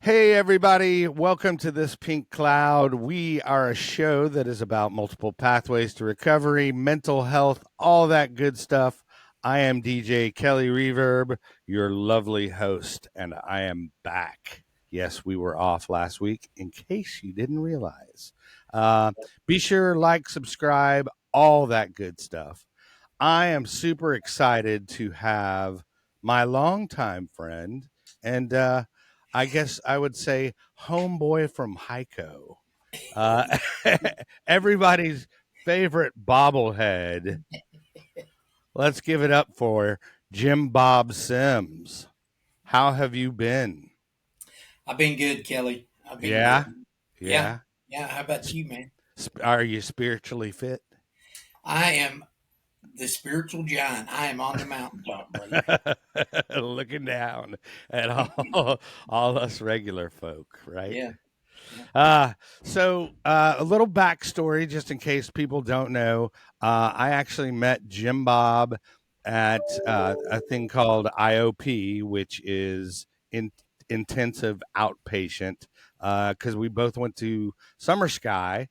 Hey, everybody. Welcome to This Pink Cloud. We are a show that is about multiple pathways to recovery, mental health, all that good stuff. I am DJ Kelly Reverb, your lovely host, and I am back. Yes, we were off last week, in case you didn't realize. Be sure, like, subscribe, all that good stuff. I am super excited to have my longtime friend and I guess I would say homeboy from Heiko. Uh, everybody's favorite bobblehead. Let's give it up for JimBob Sims. How have you been? I've been good, Kelly. I've been Yeah, good. yeah. Yeah. How about you, man? Are you spiritually fit? I am the spiritual giant. I am on the mountaintop, brother. Looking down at all us regular folk, right? Yeah. Yeah. So a little backstory, just in case people don't know. I actually met Jim Bob at a thing called IOP, which is intensive outpatient, because we both went to Summer Sky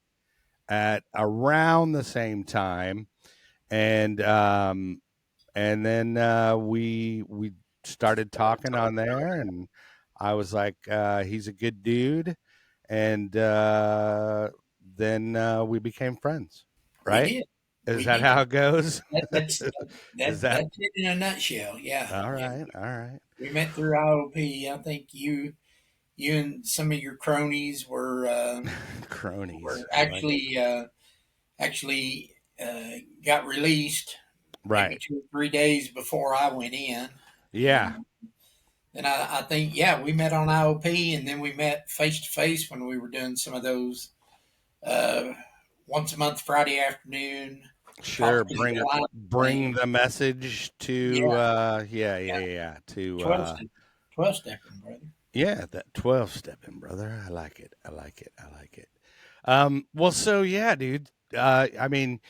at around the same time, and then we started talking on there, and I was like, he's a good dude, and then we became friends. We Right? did. Is We that did. how it goes? That's Is that that that's it in a nutshell. Yeah. all Yeah. right? All right. We met through IOP. I think you and some of your cronies Cronies. were I like it. actually got released maybe Right. 2 or 3 days before I went in. Yeah. And I think, yeah, we met on IOP, and then we met face to face when we were doing some of those uh, once a month Friday afternoon Sure. talk to the Bring client bring thing. the message to Yeah, yeah to 12 step, 12 stepping, brother. yeah, that 12 stepping, brother. I like it. I like it. I like it. Well, so yeah, dude. I mean,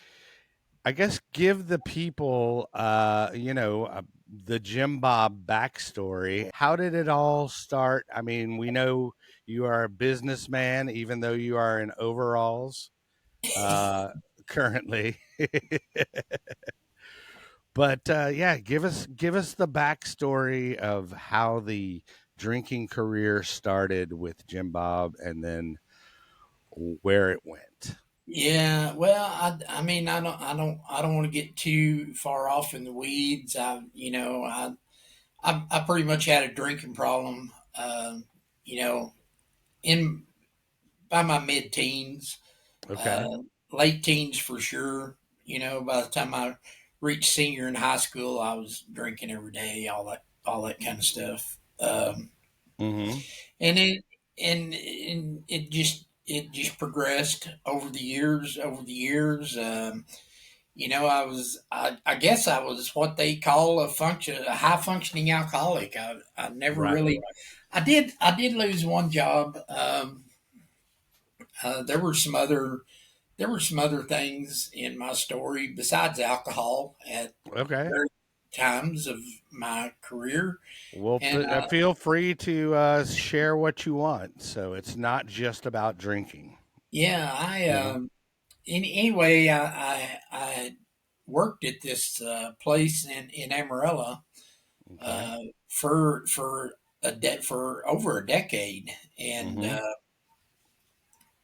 I guess give the people, the Jim Bob backstory. How did it all start? I mean, we know you are a businessman, even though you are in overalls uh, currently. But yeah, give us the backstory of how the drinking career started with Jim Bob, and then where it went. Yeah, well, I mean, I don't want to get too far off in the weeds. I pretty much had a drinking problem, you know, in by my mid teens. Okay. Uh, Late teens for sure. By the time I reached senior in high school, I was drinking every day, all that kind of stuff. Mm-hmm. And it just progressed over the years. I guess I was what they call a high functioning alcoholic. I never Right. really, I did lose one job. There were some other things in my story besides alcohol at Okay. various times of my career. Well, And feel free to share what you want. So it's not just about drinking. yeah, You know. anyway, I worked at this place in Amarillo Okay. uh, for over a decade, and Mm-hmm.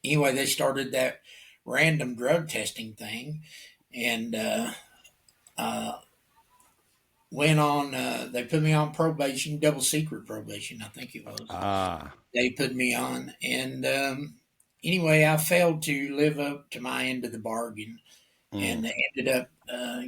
anyway, they started that random drug testing thing, and uh, went on. They put me on probation, double secret probation, I think it was. Ah. They put me on, and anyway, I failed to live up to my end of the bargain, Mm. and ended up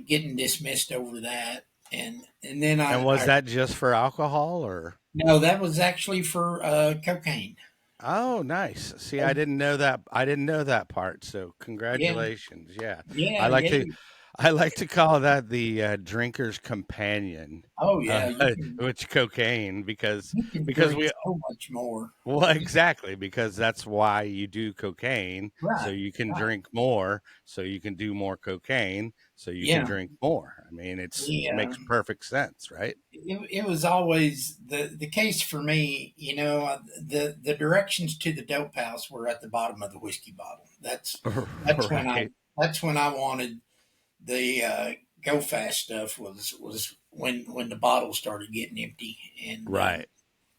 getting dismissed over that. And then And was that just for alcohol or? no, that was actually for cocaine. Oh, nice. See, I didn't know that. I didn't know that part. So Yeah, congratulations. Yeah, I yeah, like yeah. to. I like to call that the drinker's companion, Oh uh, yeah, which cocaine you can because drink we so much more. well exactly because that's why you do cocaine so Right, you can right. drink more so you can do more cocaine so you can Yeah. drink more. I mean, it's The makes perfect sense, right? it was always the case for me. The directions to the dope house were at the bottom of the whiskey bottle. That's when I Right, that's when I wanted the go fast stuff was when the bottle started getting empty and right,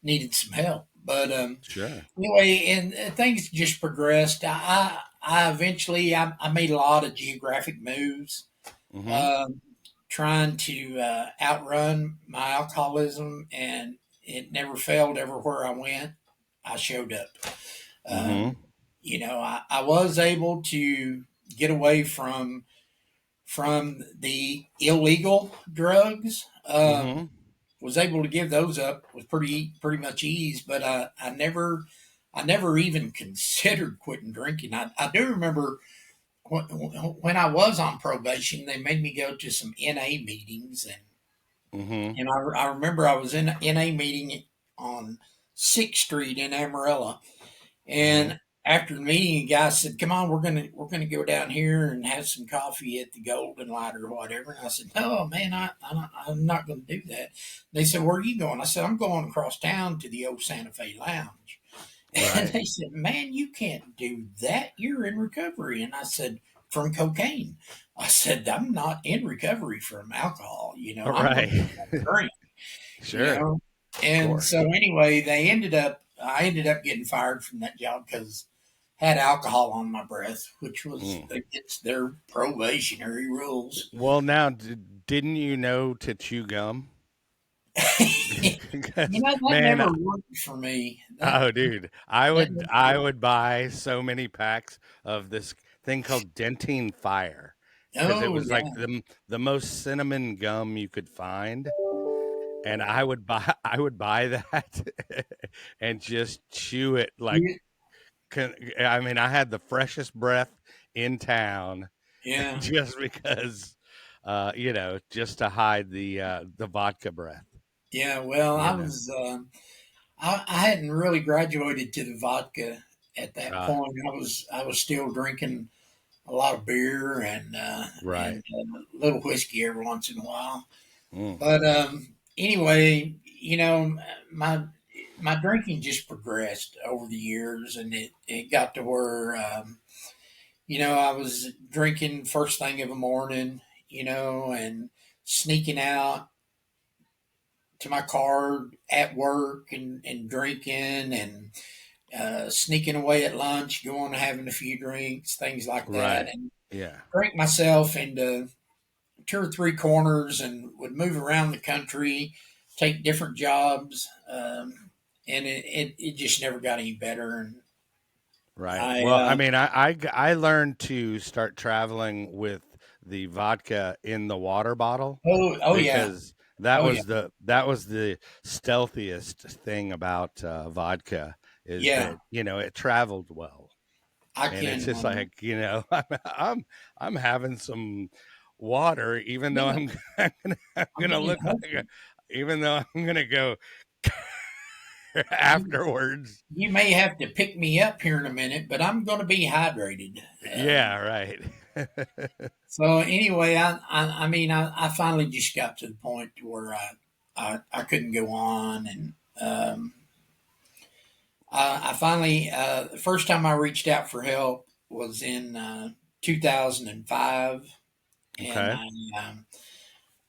needed some help. But sure. anyway, and things just progressed. I eventually I made a lot of geographic moves. Mm-hmm. Um, Trying to outrun my alcoholism, and it never failed. Everywhere I went, I showed up. Mm-hmm. Um, I was able to get away from the illegal drugs. Mm-hmm. Was able to give those up with pretty much ease, but I never even considered quitting drinking. I do remember when I was on probation, they made me go to some NA meetings, Mm-hmm. and I remember I was in an NA meeting on 6th Street in Amarillo, Mm-hmm. and after the meeting, a guy said, "Come on, we're gonna go down here and have some coffee at the Golden Light or whatever." And I said, "No, man, I'm not going to do that." They said, "Where are you going?" I said, "I'm going across town to the old Santa Fe Lounge." And Right. they said, "Man, you can't do that. You're in recovery." And I said, "From cocaine." I said, "I'm not in recovery from alcohol. All I'm right. learning how to drink, you Sure. know." Of And course. so anyway, I ended up getting fired from that job because I had alcohol on my breath, which was Mm. against their probationary rules. Well, now, didn't you know to chew gum? Because, That man, never worked for me. oh, dude, I That would never I worked. would buy so many packs of this thing called Dentine Fire because it Oh was like yeah, the most cinnamon gum you could find, and I would buy that and just chew it like. You- I mean, I had the freshest breath in town yeah, just because, just to hide the vodka breath. yeah. Well, You know. I hadn't really graduated to the vodka at that Ah, point. I was still drinking a lot of beer right. and a little whiskey every once in a while. Mm, But anyway, my my drinking just progressed over the years, and it got to where I was drinking first thing of the morning, and sneaking out to my car at work and drinking and sneaking away at lunch, going and having a few drinks, things like that, right. and Yeah. drink myself into two or three corners and would move around the country, take different jobs, and it just never got any better. And Right. I, Well, I mean, I learned to start traveling with the vodka in the water bottle oh yeah, because that oh yeah, was the stealthiest thing about vodka is yeah. that it traveled well. I And it's can, just like, I'm having some water, even though yeah. I'm I'm I'm gonna being look like healthy. even though I'm gonna go You, afterwards. you may have to pick me up here in a minute, but I'm going to be hydrated. Yeah, right. So anyway, I finally just got to the point where I couldn't go on, and I finally the first time I reached out for help was in 2005, and Okay.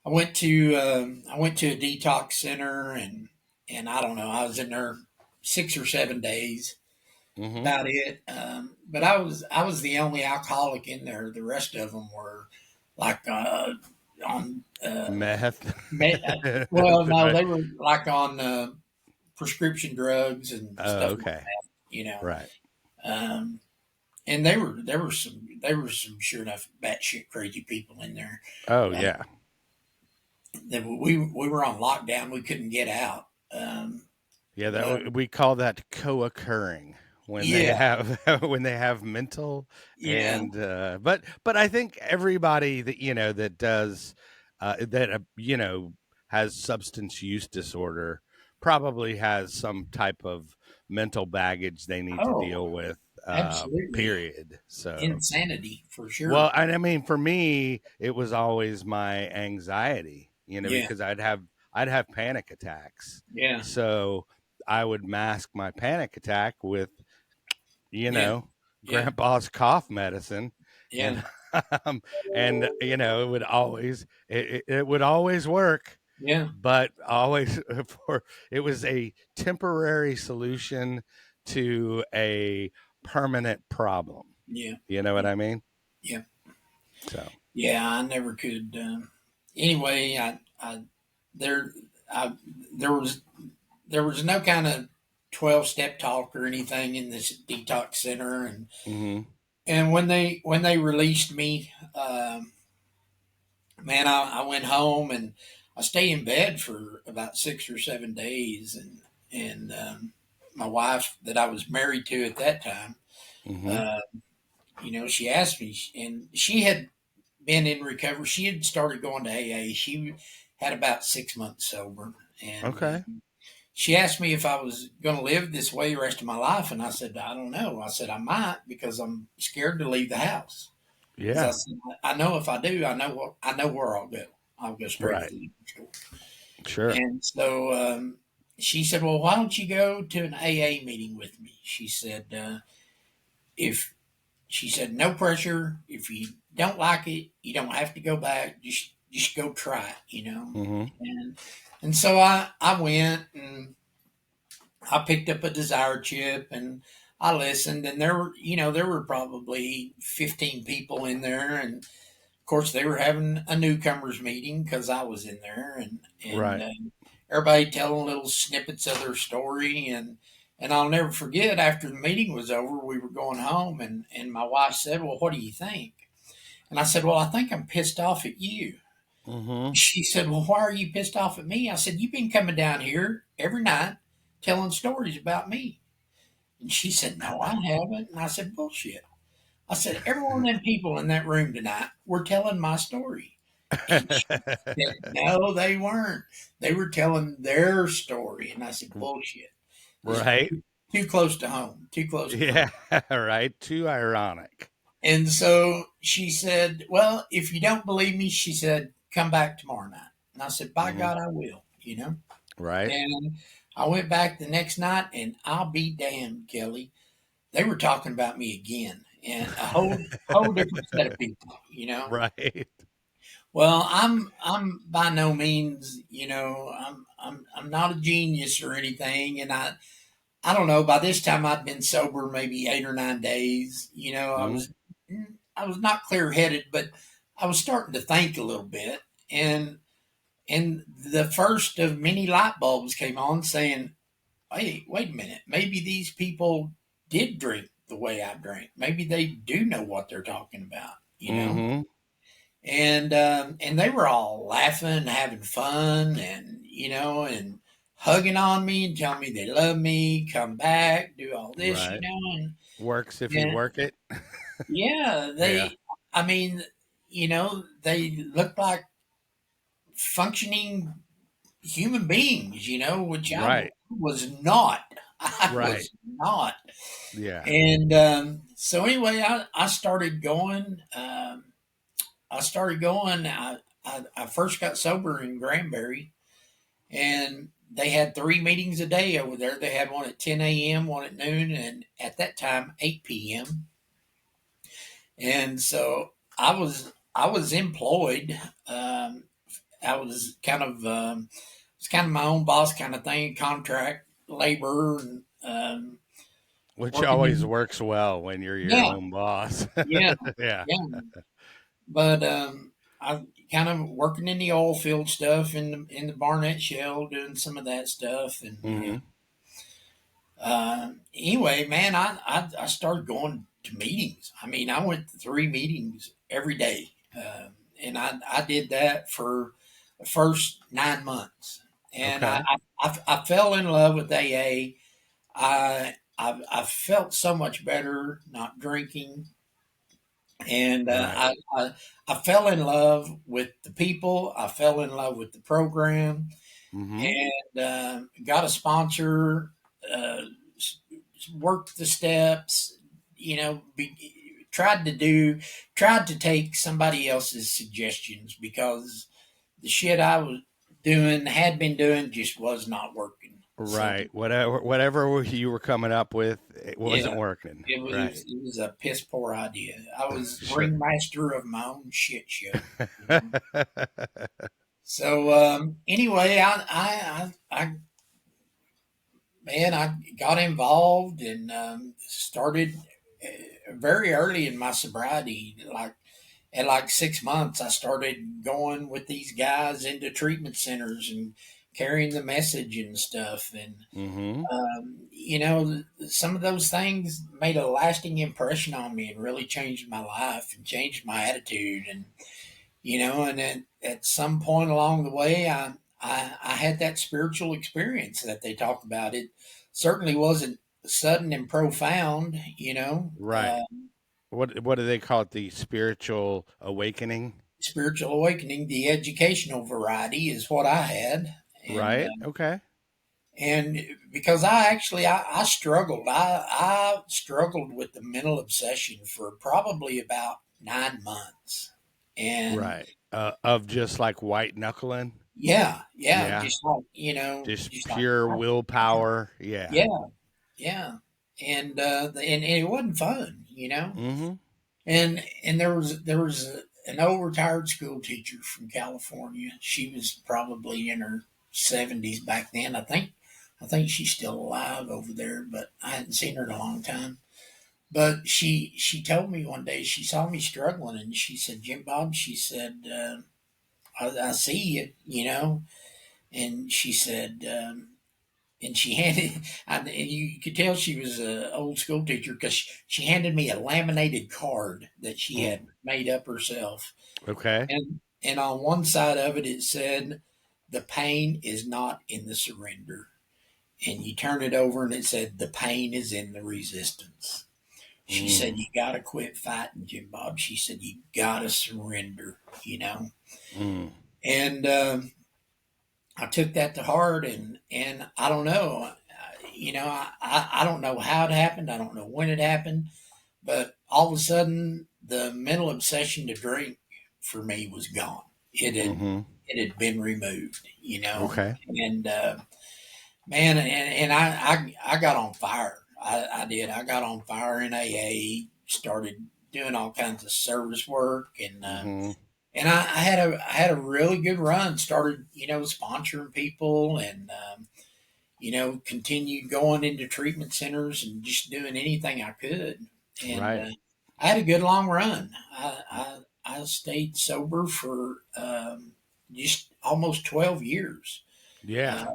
I went to a detox center, and I don't know, I was in there 6 or 7 days, Mhm. about it. But I was the only alcoholic in there. The rest of them were like on Meth. me- well, no, Right. they were like on prescription drugs and Oh, stuff like okay. that. Right. Um, and there were some sure enough batshit crazy people in there. Oh, Uh, yeah. that we were on lockdown. We couldn't get out. Yeah, But we call that co-occurring. when they Yeah. have when they have mental Yeah. and but I think everybody that that does that has substance use disorder probably has some type of mental baggage they need to Oh, deal with, absolutely. period. So Insanity for well, sure. and I mean, for me, it was always my anxiety, Yeah. because I'd have panic attacks. Yeah. So I would mask my panic attack with, you Yeah. know, Yeah. grandpa's cough medicine. Yeah. And and it would always work, Yeah. but always for it was a temporary solution to a permanent problem. Yeah. You know what I mean? Yeah. So Yeah. I never could. Anyway, there, I, there was, there was no kind of 12-step talk or anything in this detox center, mhm. and when they released me, man, I went home and I stayed in bed for about 6 or 7 days, and my wife that I was married to at that time, Mhm. uh, she asked me, and she had been in recovery. She had started going to AA. She had about 6 months sober, and Okay. she asked me if I was going to live this way the rest of my life, and I said I don't know. I said I might because I'm scared to leave the house. Because I Yeah. said I know if I do, I know where I'll go. I'll go straight to Right. the liquor store. Sure. And so she said, "Well, why don't you go to an AA meeting with me?" She said, "If she said no pressure. If you don't like it, you don't have to go back. Just go try it. Mhm. And so I went and I picked up a desire chip and I listened, and there were probably 15 people in there, and of course they were having a newcomers meeting because I was in there, and Right. everybody telling little snippets of their story, and I'll never forget after the meeting was over, we were going home, and my wife said, "Well, what do you think?" And I said, "Well, I think I'm pissed off at you." Mhm. She said, "Well, why are you pissed off at me?" I said, "You've been coming down here every night telling stories about me." And she said, "No, I haven't." And I said, "Bullshit." I said, "Every one of them people in that room tonight were telling my story." And she said, "No, they weren't. They were telling their story." And I said, "Bullshit. This is Right. too close to home, too close to Yeah. home." Right. Too ironic. And so she said, "Well, if you don't believe me," she said, "come back tomorrow night." And I said, "By Mhm. God, I will." Right. And I went back the next night, and I'll be damned, Kelly. They were talking about me again, and a whole different set of people. Right. Well, I'm by no means, I'm not a genius or anything, and I don't know. By this time, I'd been sober maybe 8 or 9 days. Mhm. I was not clear headed, but I was starting to think a little bit, and the first of many light bulbs came on, saying, "Hey, wait a minute. Maybe these people did drink the way I drank. Maybe they do know what they're talking about." Mhm. And they were all laughing, having fun, and hugging on me and telling me they love me, come back, do all this, Right. and, Works if you and work it. yeah, Yeah. I mean, they looked like functioning human beings, which I Right. was not. I Right. was not. Yeah. And so anyway, I started going. I started going. I first got sober in Granbury, and they had 3 meetings a day over there. They had one at 10 a.m., one at noon, and at that time 8 p.m. And so I was employed. I was it's kind of my own boss kind of thing, contract labor, and Which working always in. works well when you're your Yeah, own boss. yeah, Yeah. yeah. But I kind of working in the oil field stuff in the Barnett Shale, doing some of that stuff, and Mhm. anyway, man, I started going to meetings. I mean, I went to 3 meetings every day, and I did that for the first 9 months, and Okay. I fell in love with AA. I felt so much better not drinking, and Right. I fell in love with the people. I fell in love with the program, Mm-hmm. and got a sponsor. Uh, Worked the steps. You know, tried to take somebody else's suggestions because the shit I was doing had been doing just was not working. So Right. Whatever you were coming up with, it yeah, wasn't working. Right. it was a piss poor idea. I was Sure. ringmaster of my own shit show. You know? So anyway, I got involved and started very early in my sobriety. Like at like 6 months, I started going with these guys into treatment centers and carrying the message and stuff. And Mm-hmm. you know, some of those things made a lasting impression on me and really changed my life and changed my attitude. And you know, and then at some point along the way, I had that spiritual experience that they talked about. It certainly wasn't sudden and profound, you know. Right. What do they call it? The spiritual awakening? Spiritual awakening, the educational variety is what I had, Right. Okay. and because I struggled, I struggled with the mental obsession for probably about 9 months, and Right. Of just like white knuckling. yeah, Yeah. just like you know, Just just like pure willpower. Yeah. yeah, yeah, and it wasn't fun, you know. Mm-hmm. And an old retired school teacher from California. She was probably in her 70s back then. I think she's still alive over there, but I hadn't seen her in a long time. But she told me one day she saw me struggling, and she said, "Jim Bob," she said, I see it, you know." And she said, and she handed, and you could tell she was an old school teacher because she handed me a laminated card that she Mm. had made up herself, Okay. and on one side of it it said, "The pain is not in the surrender," and you turn it over and it said, "The pain is in the resistance." She said, Mm. "You got to quit fighting, Jim Bob." She said, "You got to surrender," you know, Mm. and I took that to heart, and I don't know, you know, I don't know how it happened. I don't know when it happened, but all of a sudden, the mental obsession to drink for me was gone. Mm-hmm. It had been removed, you know, Okay. and man, and I got on fire. I did. I got on fire in AA. Started doing all kinds of service work, Mm-hmm. and I had a really good run. Started, you know, sponsoring people, and you know, continued going into treatment centers and just doing anything I could. And Right. I had a good long run. I stayed sober for just almost 12 years, Yeah.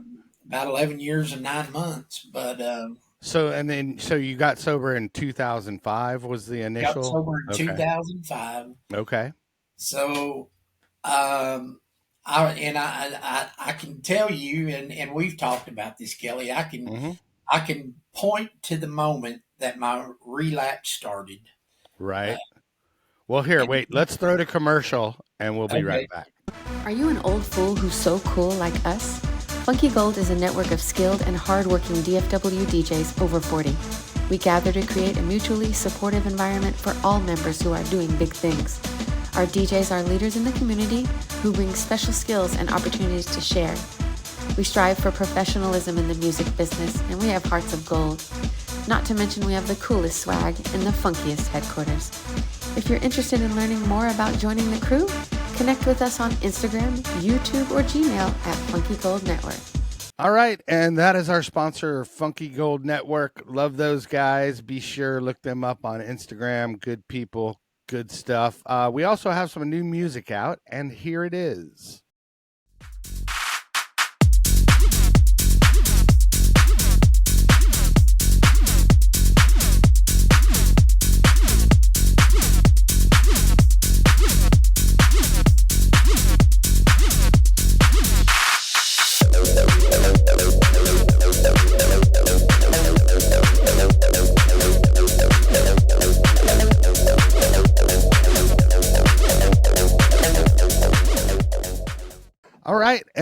about 11 years and 9 months. But So you got sober in 2005 was the got initial? sober in Okay. 2005. Okay. So um, I can tell you, and we've talked about this, Kelly. Mm-hmm. I can point to the moment that my relapse started. Uh, Right. Well, here, and, wait. Let's throw to commercial, and we'll be right okay, back. Are you an old fool who's so cool like us? Funky Gold is a network of skilled and hardworking DFW DJs over 40. We gather to create a mutually supportive environment for all members who are doing big things. Our DJs are leaders in the community who bring special skills and opportunities to share. We strive for professionalism in the music business, and we have hearts of gold. Not to mention we have the coolest swag and the funkiest headquarters. If you're interested in learning more about joining the crew, connect with us on Instagram, YouTube, or Gmail at Funky Gold Network. All right, and that is our sponsor, Funky Gold Network. Love those guys. Be sure look them up on Instagram. Good people, good stuff. We also have some new music out, and here it is.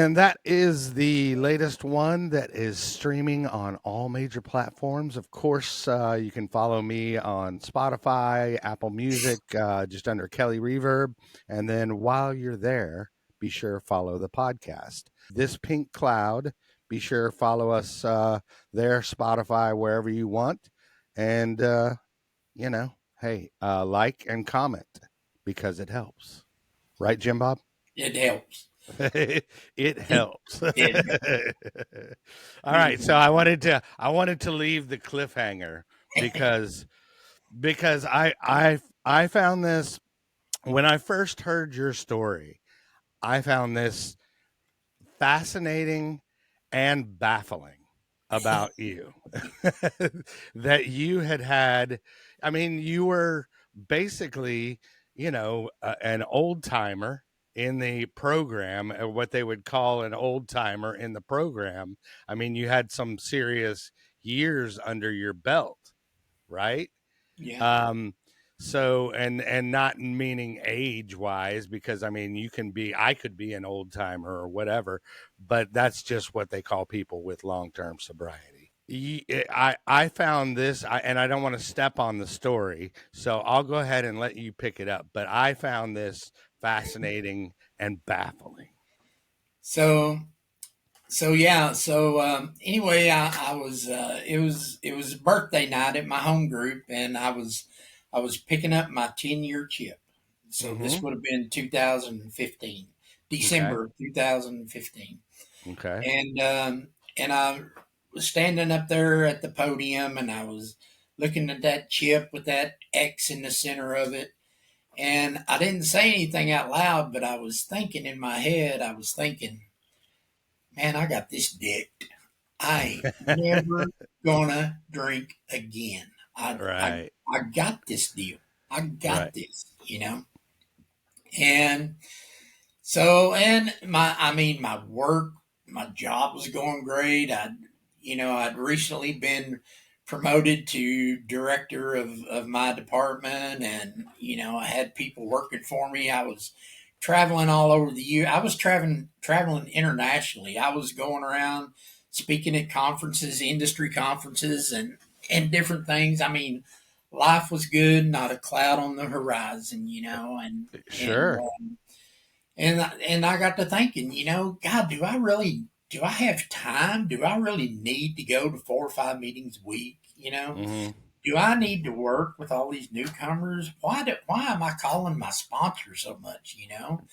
And that is the latest one that is streaming on all major platforms. Of course, you can follow me on Spotify, Apple Music, just under Kelly Reverb. And then while you're there, be sure to follow the podcast. This Pink Cloud, be sure to follow us there, Spotify, wherever you want. And, hey, like and comment because it helps. Right, JimBob? It helps. It helps. It All right, so I wanted to leave the cliffhanger because I found this when I first heard your story. I found this fascinating and baffling about you. That you had, I mean, you were basically, an old timer in the program, what they would call an old timer in the program. I mean, you had some serious years under your belt, right? yeah. Um, so and not meaning age wise, because I mean I could be an old timer or whatever, but that's just what they call people with long term sobriety. I found this, and I don't want to step on the story, so I'll go ahead and let you pick it up. But I found this fascinating and baffling. So yeah. Anyway, I was it was birthday night at my home group, and I was picking up my 10-year chip. So this Mm-hmm. would have been 2015, Okay. December 2015, Okay. and I was standing up there at the podium, and I was looking at that chip with that X in the center of it. And I didn't say anything out loud, but I was thinking in my head, I was thinking, man, I got this dick. I ain't never gonna drink again. Right. I got this deal. I Right. got this, you know. And so, and my work, my job was going great. I'd recently been promoted to director of my department, and I had people working for me. I was traveling all over the U. I was traveling internationally. I was going around speaking at conferences, industry conferences, and different things. I mean, life was good, not a cloud on the horizon, and Sure. and I got to thinking, God, do I have time? Do I really need to go to 4 or 5 meetings a week? Mm-hmm. Do I need to work with all these newcomers? Why am I calling my sponsor so much?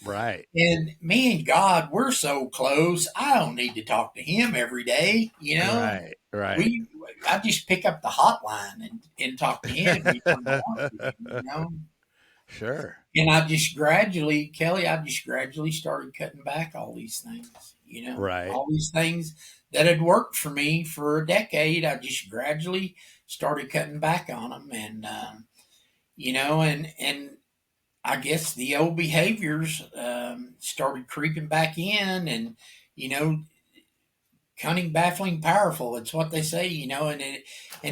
Right. And me and God, we're so close. I don't need to talk to him every day. Right. Right. We I just pick up the hotline and talk to him anytime I want to. Sure. And Kelly, I just gradually started cutting back all these things, Right. all these things that had worked for me for a decade. I just gradually started cutting back on them. And I guess the old behaviors started creeping back in, and, you know, cunning, baffling, powerful. It's what they say, and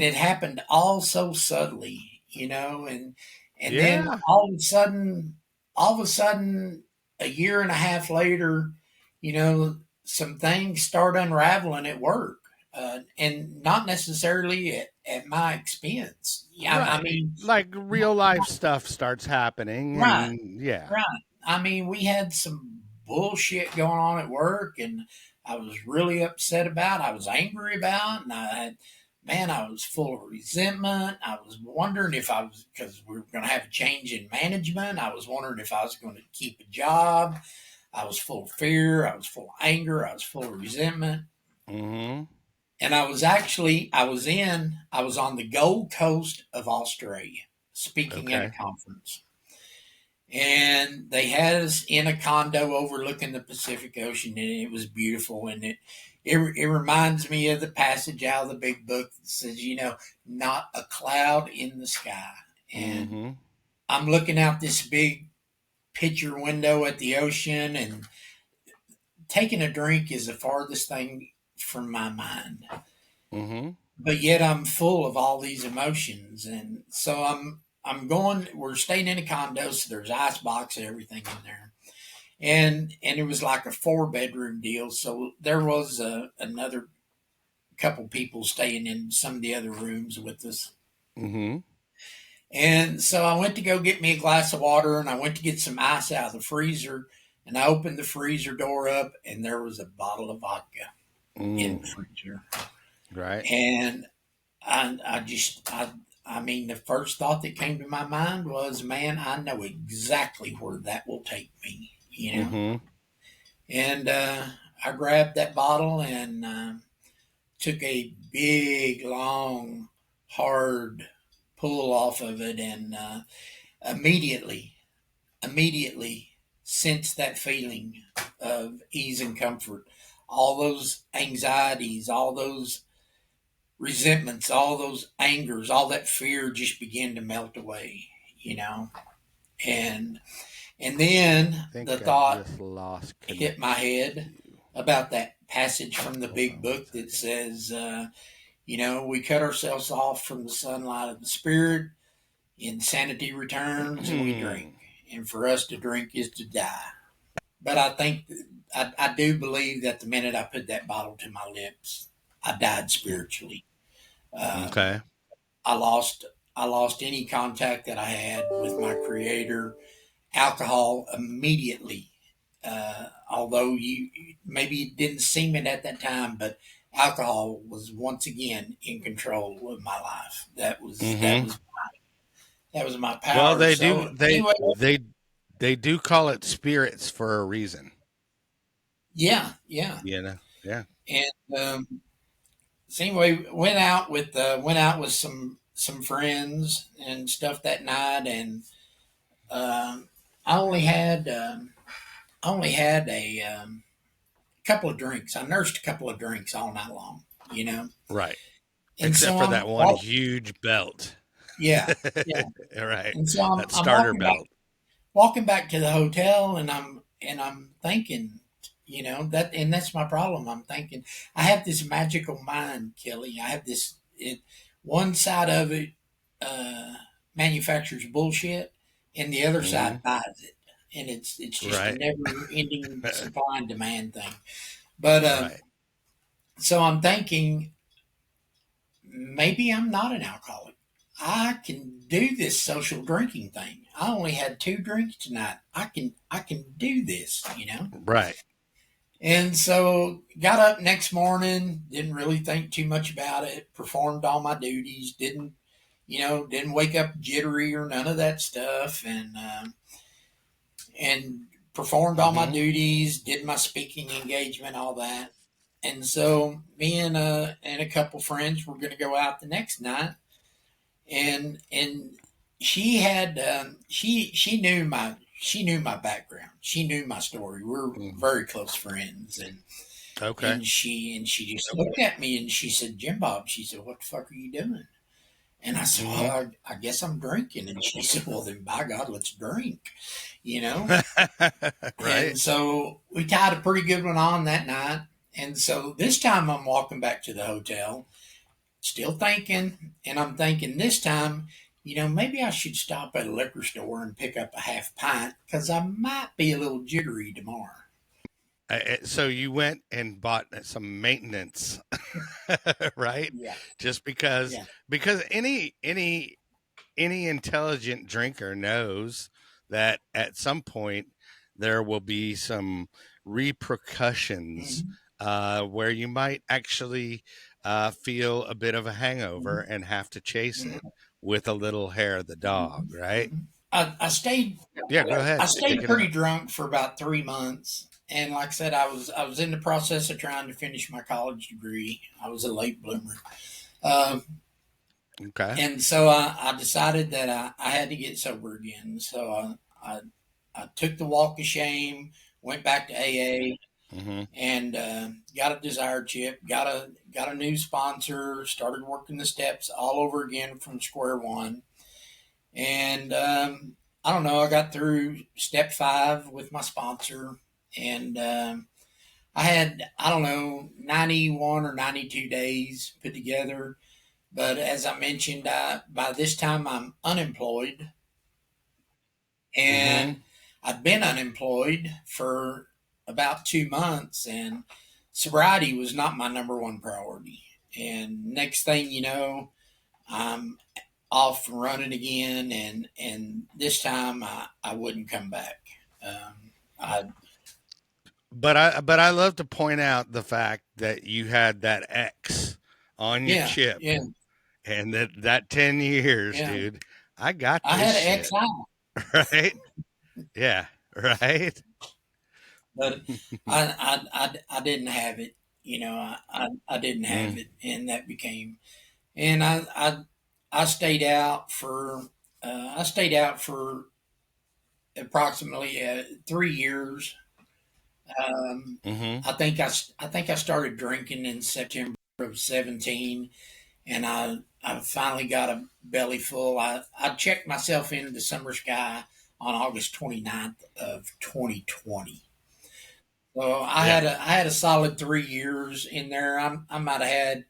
it happened all so subtly, and then Yeah. all of a sudden, a year and a half later, some things start unraveling at work, and not necessarily at my expense. Yeah, I Right. mean, Like real life stuff starts happening, right, and yeah. right. I mean, we had some bullshit going on at work, and I was really upset about. I was angry about, and I was full of resentment. I was wondering if I was, because we were going to have a change in management. I was wondering if I was going to keep a job. I was full of fear. I was full of anger. I was full of resentment. Mm-hmm. And I was on the Gold Coast of Australia speaking at a Okay. conference. And they had us in a condo overlooking the Pacific Ocean, and it was beautiful. And it reminds me of the passage out of the big book that says, not a cloud in the sky. And Mm-hmm. I'm looking out this big picture window at the ocean, and taking a drink is the farthest thing from my mind. Mm-hmm. But yet I'm full of all these emotions, and so I'm going. We're staying in a condo, so there's ice box and everything in there. and it was like a 4-bedroom deal. So there was another couple people staying in some of the other rooms with us. Mm-hmm. And so I went to go get me a glass of water, and I went to get some ice out of the freezer. And I opened the freezer door up, and there was a bottle of vodka in the freezer. Right. And I mean, the first thought that came to my mind was, man, I know exactly where that will take me, you know? Mm-hmm. And I grabbed that bottle and took a big, long, hard pull off of it, and immediately sensed that feeling of ease and comfort. All those anxieties, all those resentments, all those angers, all that fear just began to melt away, you know. And then I think the I thought just lost hit my connection with head you. about that passage from the Hold big on one book that second. says, we cut ourselves off from the sunlight of the spirit, insanity returns, and we drink. And for us to drink is to die. But I think, I do believe that the minute I put that bottle to my lips, I died spiritually. Um, Okay. I lost any contact that I had with my creator. Alcohol immediately, although you maybe it didn't seem it at that time, but alcohol was once again in control of my life. Mm-hmm. That was my Well, power. they do So anyway, they do call it spirits for a reason. yeah, yeah, You know. Yeah. and so anyway, went out with some friends and stuff that night, and um, I only had a couple of drinks. I nursed a couple of drinks all night long, you know. Right. And Except so for that one I'm huge belt. yeah, yeah. Right. And so That I'm starter belt. walking back to the hotel, and I'm thinking, that's my problem. I'm thinking I have this magical mind, Kelly. I have one side of it uh, manufactures bullshit, and the other Mm-hmm. side buys it, and it's just a Right. never ending supply and demand thing. But Right. so I'm thinking maybe I'm not an alcoholic. I can do this social drinking thing. I only had 2 drinks tonight. I can do this. Right. And so got up next morning, didn't really think too much about it, performed all my duties, didn't wake up jittery or none of that stuff, and performed all my Mm-hmm. duties, did my speaking engagement, all that. And so me and a couple friends were going to go out the next night, and she had she knew my background. She knew my story. We're Mm-hmm. very close friends, Okay. and she just looked at me and she said, "Jim Bob," she said, "What the fuck are you doing?" And I said, Mm-hmm. "Well, I guess I'm drinking." And she said, "Well, then by God, let's drink," you know. Right. And so we tied a pretty good one on that night. And so this time I'm walking back to the hotel, still thinking, and I'm thinking this time, maybe I should stop at a liquor store and pick up a half pint because I might be a little jittery tomorrow. So you went and bought some maintenance, right? Yeah, Just because yeah. any intelligent drinker knows that at some point there will be some repercussions Mhm, where you might actually feel a bit of a hangover mhm, and have to chase it mhm, with a little hair of the dog, mhm, right? mhm. I stayed Yeah, go I ahead. Pick stayed it pretty up. drunk for about 3 months. And like I said, I was in the process of trying to finish my college degree. I was a late bloomer. Um, Okay. and so I decided that I had to get sober again. So I took the walk of shame, went back to AA, Hmm. and got a desire chip, got a new sponsor, started working the steps all over again from square one. And I don't know, I got through step 5 with my sponsor, and I had, I don't know, 91 or 92 days put together. But as I mentioned, by this time I'm unemployed, Hmm. and I'd been unemployed for about 2 months, and sobriety was not my number one priority. And next thing you know, I'm off running again, and this time I wouldn't come back. I But I love to point out the fact that you had that X on your Yeah, chip, yeah, and that 10 years, yeah. dude. I got I this had an shit. XI, Right? Yeah, right? but I didn't have it. I didn't have Mm, it, and that became and I stayed out for I stayed out for approximately 3 years. mhm. I think I started drinking in September of 17, and I finally got a belly full. I checked myself into the summer sky on August 29th of 2020. So Yeah. I had a solid 3 years in there. I might have had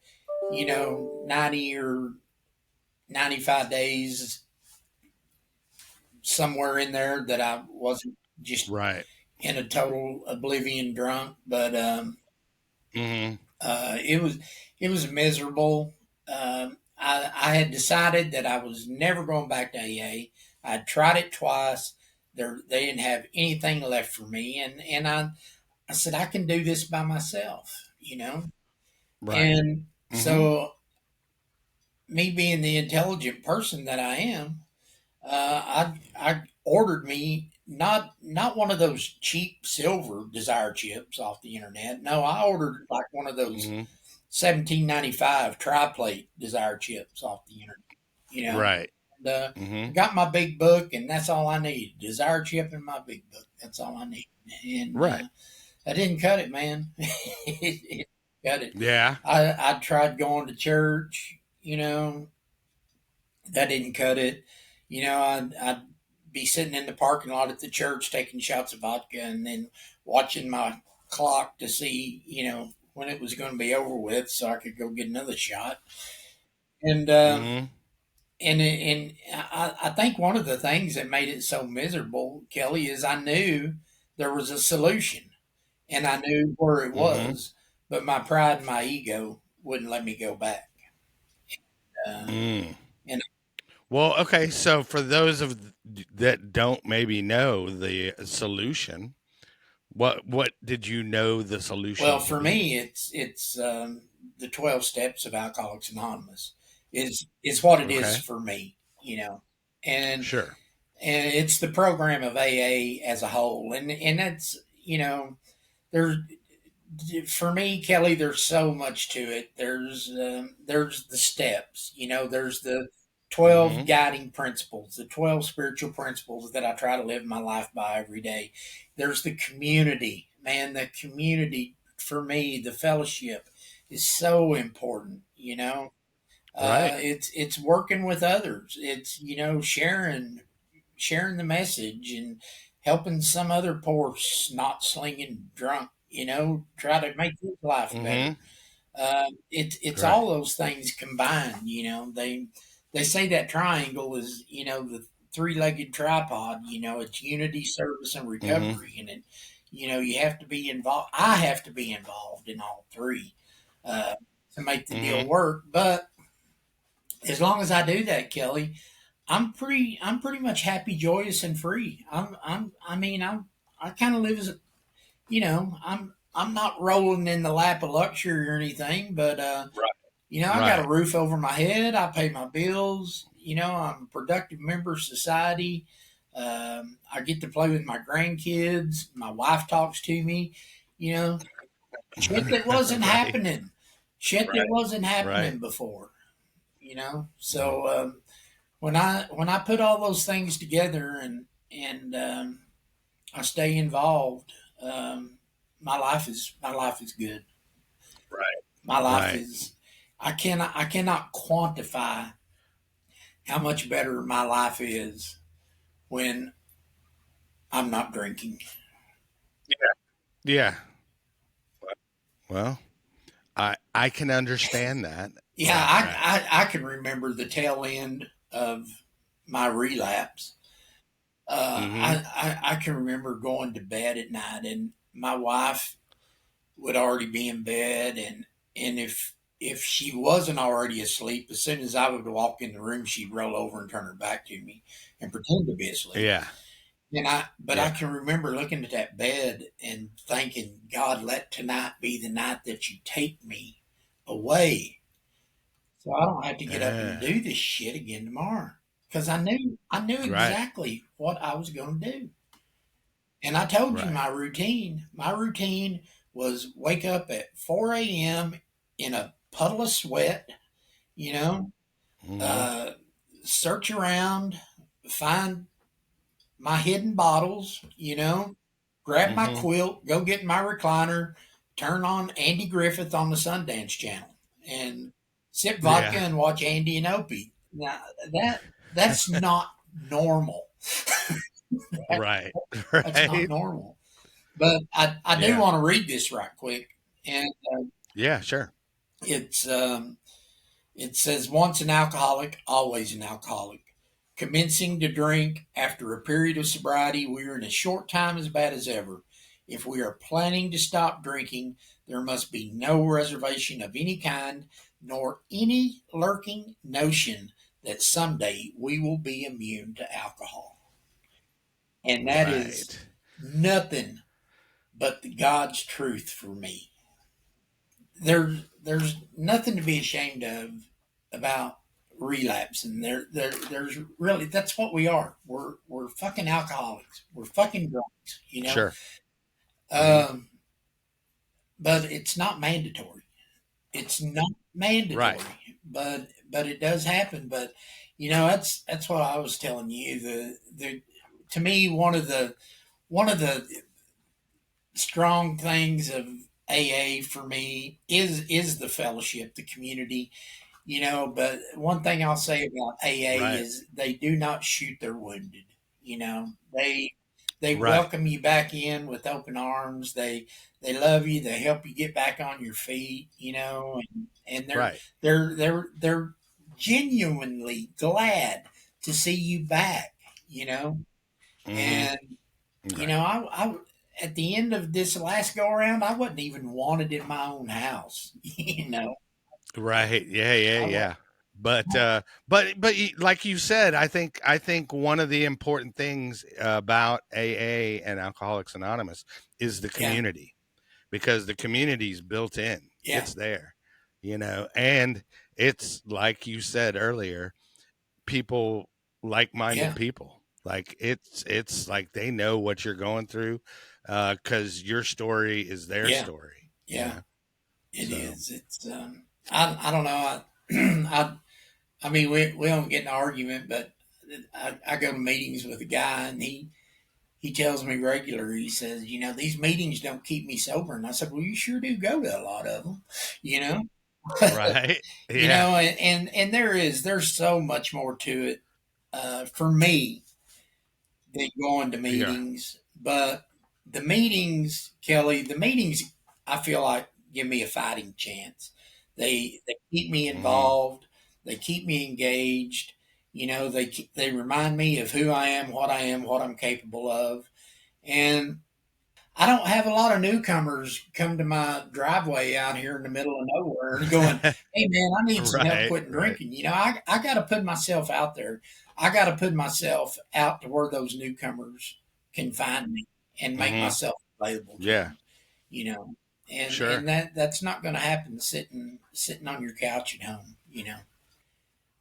90 or 95 days somewhere in there that I wasn't just Right. in a total oblivion drunk, but Mhm. it was miserable. I had decided that I was never going back to AA. I'd tried it twice. They didn't have anything left for me, and I said I can do this by myself. Right. And Mhm. so, me being the intelligent person that I am, I ordered me not one of those cheap silver desire chips off the internet. No, I ordered like one of those Mhm. 17.95 tri-plate desire chips off the internet. You know, Right. and, I Mhm. got my big book, and that's all I need. Desire chip in my big book. That's all I need. And Right. I didn't cut it, man. It cut it. Yeah. I tried going to church. That didn't cut it. I'd be sitting in the parking lot at the church taking shots of vodka, and then watching my clock to see when it was going to be over with, so I could go get another shot. And Mhm. I think one of the things that made it so miserable, Kelly, is I knew there was a solution, and I knew where it Mhm. was, but my pride and my ego wouldn't let me go back. Uh, Mm. and Well, okay, so for those that don't maybe know the solution, what did you know the Well, solution to for be? me, it's the 12 steps of Alcoholics Anonymous is what it is Okay. for me, and Sure. and it's the program of AA as a whole, and that's there for me, Kelly. There's so much to it. There's the steps, there's the 12 Mhm. guiding principles, the 12 spiritual principles that I try to live my life by every day. There's the community, man. The community for me, the fellowship is so important. Right. It's working with others. It's sharing the message and helping some other poor snot slinging drunk, try to make his life better. Mhm. It's Right. all those things combined. They say that triangle is the three-legged tripod. It's unity, service, and Mhm. recovery, and you have to be involved. I have to be involved in all three uh, to make the deal Mhm. work. But as long as I do that, Kelly, I'm pretty much happy, joyous, and free. I mean I kind of live as I'm not rolling in the lap of luxury or anything, but I got a Right. roof over my head. I pay my bills. I'm a productive member of society. I get to play with my grandkids. My wife talks to me. You know, shit that wasn't Right. happening. Shit that wasn't Right. happening before. So when I put all those things together and I stay involved, my life is good. Right. My life Right. is I cannot quantify how much better my life is when I'm not drinking. Yeah. Well, I can understand that. Yeah, Right. I, Right. I I can remember the tail end of my relapse, Mm-hmm. I can remember going to bed at night, and my wife would already be in bed, and if she wasn't already asleep, as soon as I would walk in the room, she'd roll over and turn her back to me and pretend to be asleep. Yeah. But I Yeah. can remember looking at that bed and thinking, God, let tonight be the night that you take me away, so I don't have to get up and Uh, do this shit again tomorrow. Because I knew right. exactly what I was going to do. And I told you Right. my routine. My routine was wake up at 4 a.m. in a puddle of sweat, you know, Mm-hmm. uh, search around, find my hidden bottles, grab my Mm-hmm. quilt, go get in my recliner, turn on Andy Griffith on the Sundance Channel, and sip vodka Yeah. and watch Andy and Opie. Now that that's not normal. Right. That's not Right. normal. But I do Yeah. want to read this right quick, and Yeah. Sure. it's it says once an alcoholic, always an alcoholic. Commencing to drink after a period of sobriety, we are in a short time as bad as ever. If we are planning to stop drinking, there must be no reservation of any kind, nor any lurking notion that someday we will be immune to alcohol. And that is Right. nothing but the God's truth for me. There's nothing to be ashamed of about relapse, and there's really that's what we are. We're fucking alcoholics. We're fucking drunks, Sure. Mm-hmm. Um, but it's not mandatory. It's not Right. mandatory, but it does happen. But that's what I was telling you. The to me one of the strong things of AA for me is the fellowship, the community, but one thing I'll say about AA Right. is they do not shoot their wounded. They Right. welcome you back in with open arms. They love you. They help you get back on your feet. And Right. they're genuinely glad to see you back. You know, Mm-hmm. and Right. I at the end of this last go around, I wasn't even wanted in my own house. Right. Yeah. Yeah. I was. Yeah. Like you said, I think one of the important things about AA and Alcoholics Anonymous is the Yeah, community, because the community's built in. yeah, It's there, and it's like you said earlier, people, like-minded yeah, people. Like it's like they know what you're going through, because your story is their yeah, story. yeah. It So is. It's. I don't know. I mean, we don't get in an argument, but I go to meetings with a guy, and he tells me regular. He says, these meetings don't keep me sober, and I said, well, you sure do go to a lot of them, you know. right. Yeah. And there's so much more to it for me than going to Yeah. meetings. But the meetings, Kelly, the meetings, I feel like give me a fighting chance. They keep me Hmm. involved. They keep me engaged. They remind me of who I am, what I'm capable of, and I don't have a lot of newcomers come to my driveway out here in the middle of nowhere and going, "Hey man, I need some help Right. quitting Right. drinking." I got to put myself out there. I got to put myself out to where those newcomers can find me and make Hmm. myself available to Yeah. them. You know, and Sure. that's not going to happen sitting on your couch at home.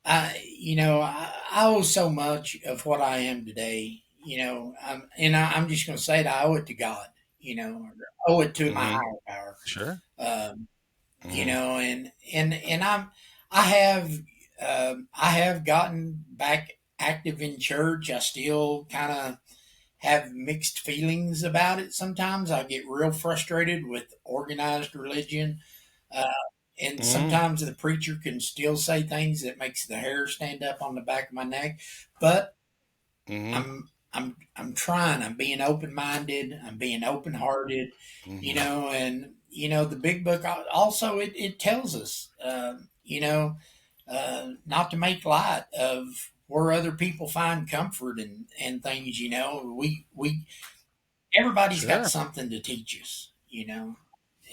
I owe so much of what I am today. I'm just going to say that I owe it to God. Or owe it to my Hmm. higher power. Sure. Um, Hmm. and I have gotten back active in church. I still kind of have mixed feelings about it. Sometimes I get real frustrated with organized religion. Uh, and Hmm. sometimes the preacher can still say things that makes the hair stand up on the back of my neck. But Hmm. I'm trying. I'm being open minded. I'm being open hearted. Hmm. And the big book also it tells us not to make light of where other people find comfort and things. We everybody's got Sure. something to teach us.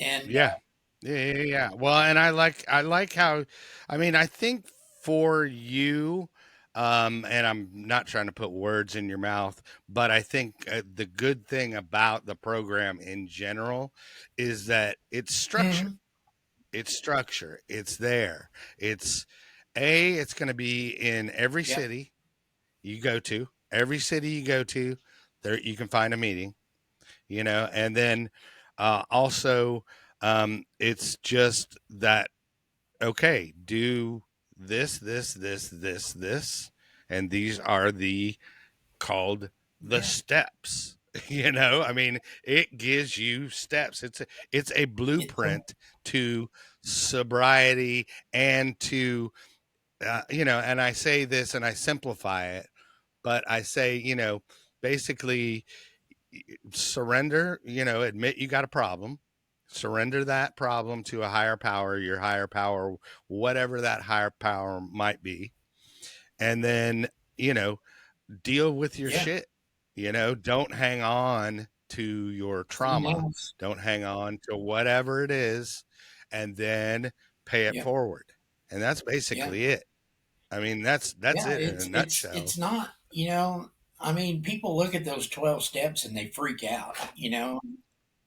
And Yeah. Yeah. Well, and I like how, I mean, I think for you, and I'm not trying to put words in your mouth, but I think the good thing about the program in general is that it's structure. mhm, It's structure. It's there. It's it's going to be in every yeah, city you go to. Every city you go to, there you can find a meeting, and then also it's just that, okay, do this, and these are the called the yeah, steps. I mean, it gives you steps. It's a it's a, blueprint to sobriety and to and I say this and I simplify it, but I say, basically surrender, admit you got a problem, surrender that problem to a higher power, your higher power, whatever that higher power might be, and then, you know, deal with your yeah, shit. Don't hang on to your something trauma, else. don't hang on to whatever it is, and then pay it Yeah, forward. And that's yeah, basically it. I mean, that's yeah. it in a It's nutshell. not. I mean, people look at those 12 steps and they freak out.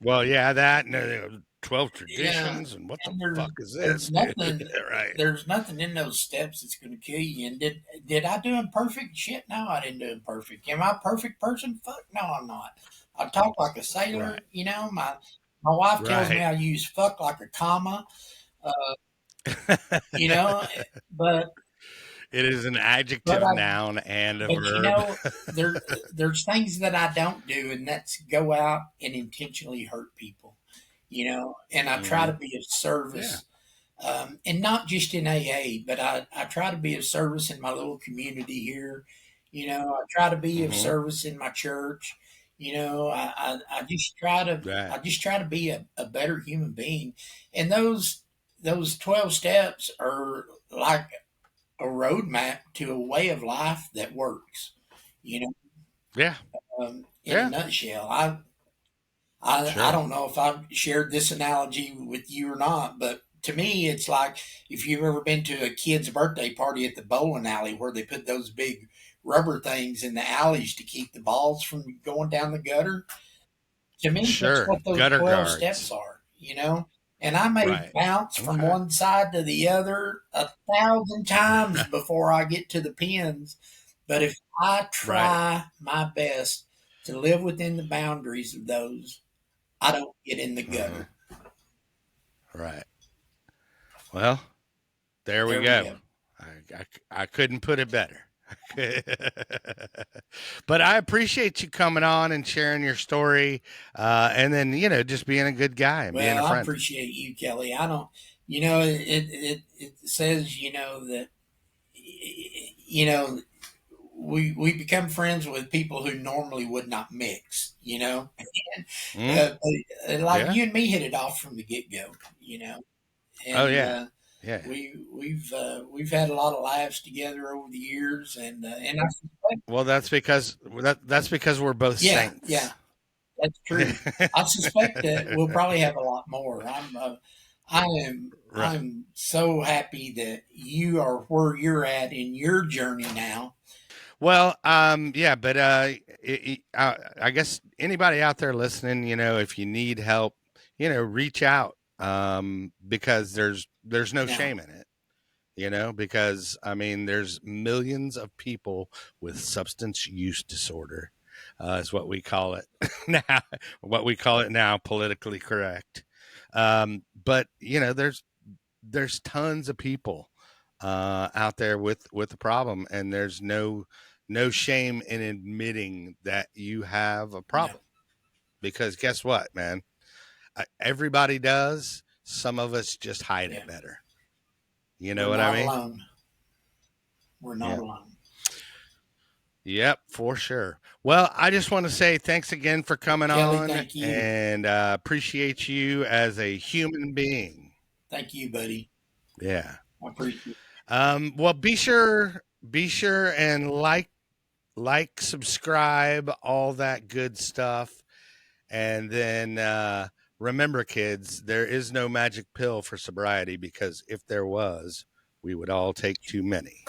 Well, yeah, that and 12 Yeah, traditions and what the and fuck is there's this, dude? nothing Right. there's nothing in those steps that's going to kill you. And did I do them perfect? Shit, no, I didn't do them perfect. Am I a perfect person? Fuck, no, I'm not. I talk like a Right. sailor. My wife tells me Right. I use fuck like a comma. Uh, you know, but It is an but adjective, I noun, and a but verb. there's things that I don't do, and that's go out and intentionally hurt people. And I try to Hmm. be of Yeah. service. And not just in AA, but I try to be of service in my little community here. I try to be of Hmm. service in my church. I just try to Right. be a better human being. And those 12 steps are like a roadmap to a way of life that works. You Yeah. in a Yeah. nutshell, I Sure. don't know if I've shared this analogy with you or not, but to me, it's like if you've ever been to a kid's birthday party at the bowling alley where they put those big rubber things in the alleys to keep the balls from going down the gutter. To me, that's Sure. what those Gutter 12 steps guards. are. And I may Right. bounce from Okay. one side to the other 1,000 times before I get to the pins. But if I Right. try my best to live within the boundaries of those, I don't get in the Hmm. gutter. Right. Well, there we There we go. go. I couldn't put it better. But I appreciate you coming on and sharing your story, and then just being a good guy and being a Well, I friend. appreciate you, Kelly. I don't, it says, that, you know, we become friends with people who normally would not mix. Mm? Like Yeah. you and me hit it off from the get go, Oh and yeah. Yeah. we've had a lot of laughs together over the years, and I suspect, Well, that's because we're both yeah, saints. yeah, that's true. I suspect that we'll probably have a lot more. Right. I'm so happy that you are where you're at in your journey now. Well, yeah, but I guess anybody out there listening, if you need help, reach out, because there's no Yeah, shame in it. Because I mean, there's millions of people with substance use disorder, is what we call it now. What we call it now, politically correct. But there's tons of people out there with the problem, and there's no shame in admitting that you have a yeah. problem, because guess what, man? Everybody does. Some of us just hide Yeah. it better. You know We're what I not mean? alone. We're not Yeah. alone. Yep, for sure. Well, I just want to say thanks again for coming Kelly, on, thank you. and appreciate you as a human being. Thank you, buddy. Yeah. I appreciate it. Well, Be sure and subscribe, all that good stuff. And then remember, kids, there is no magic pill for sobriety, because if there was, we would all take too many.